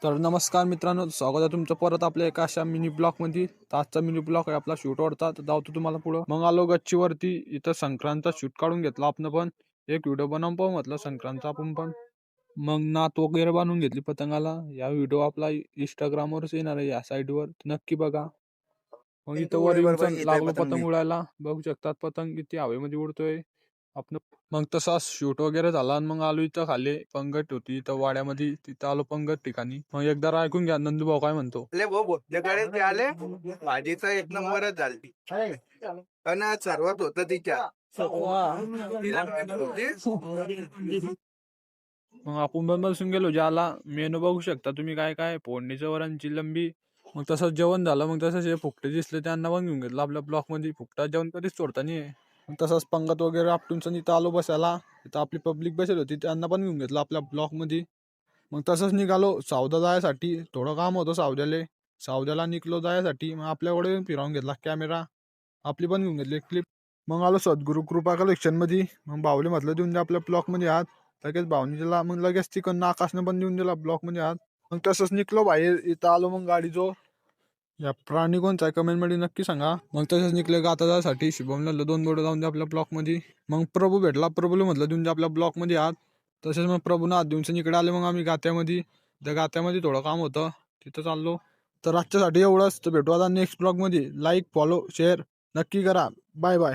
तर नमस्कार मित्रांनो, स्वागत आहे तुमचं परत आपल्या एका अशा मिनी ब्लॉक मध्ये. तर आजचा मिनी ब्लॉक आहे आपला शूट वरचा. तर धावतो तुम्हाला पुढं. मग आलो गच्चीवरती. इथं संक्रांतचा शूट काढून घेतला आपण पण. एक व्हिडिओ बनवून पाहू म्हटलं संक्रांतचा आपण पण. मग नात वगैरे बनवून घेतली पतंगाला. या व्हिडिओ आपला इंस्टाग्रामवरच येणार आहे या साईडवर, नक्की बघा. मग इथं वर येऊन लागलो पतंग उडायला. बघू शकतात पतंग किती हवेमध्ये उडतोय आपण. मग तसा शूट वगैरे झाला आणि मग आलो इथं खाली. पंगत होती इथं वाड्यामध्ये, तिथं आलो पंगत ठिकाणी. मग एकदा ऐकून घ्या नंदू भाऊ काय म्हणतो. भाऊ ते आले, भाजीचा एक नंबरच झाली पण सर्वात होत तिच्या. मग आपण पण बसून गेलो ज्याला. मेनू बघू शकता तुम्ही काय काय. फोडणीचं वरण, चिलंबी. मग तसंच जेवण झालं. मग तसंच हे फुकटे दिसले त्यांना पण घेऊन घेतलं आपल्या ब्लॉक मध्ये. फुकटा जेवण कधीच सोडता नाही. मग तसंच पंगत वगैरे आपटून इथं आलो बसायला. इथं आपली पब्लिक बसेल होती त्यांना पण घेऊन घेतलं आपल्या ब्लॉक मध्ये. मग तसंच निघालो सावदा जायसाठी. थोडं काम होतं सावद्याला निघलो जायसाठी. मग आपल्याकडे फिरवून घेतला कॅमेरा. आपली पण घेऊन घेतली क्लिप. मग आलो सद्गुरू कृपा कलेक्शन मध्ये. मग बावले म्हटलं देऊन द्या आपल्या ब्लॉक मध्ये आहात. लगेच भावनी दिला. मग लगेच तिकडनं आकाशनं पण देऊन दिला ब्लॉक मध्ये आहात. मग तसंच निघलो बाहेर. इथं आलो मग गाडीचो. या प्राणी कोणचा आहे कमेंट मध्ये नक्की सांगा. मग तसंच निघले गाता जायसाठी. शुभमला 2 बोर्ड जाऊन द्या आपल्या ब्लॉक मध्ये. मग प्रभू भेटला. प्रभूला म्हटलं देऊन द्या आपल्या ब्लॉक मध्ये आहात. तसेच मग प्रभूना हात देऊन इकडे आले. मग आम्ही गात्यामध्ये. त्या गात्यामध्ये थोडं काम होतं तिथं चाललो. तर आजच्यासाठी एवढंच. तर भेटू आता नेक्स्ट ब्लॉग मध्ये. लाईक, फॉलो, शेअर नक्की करा. Bye bye.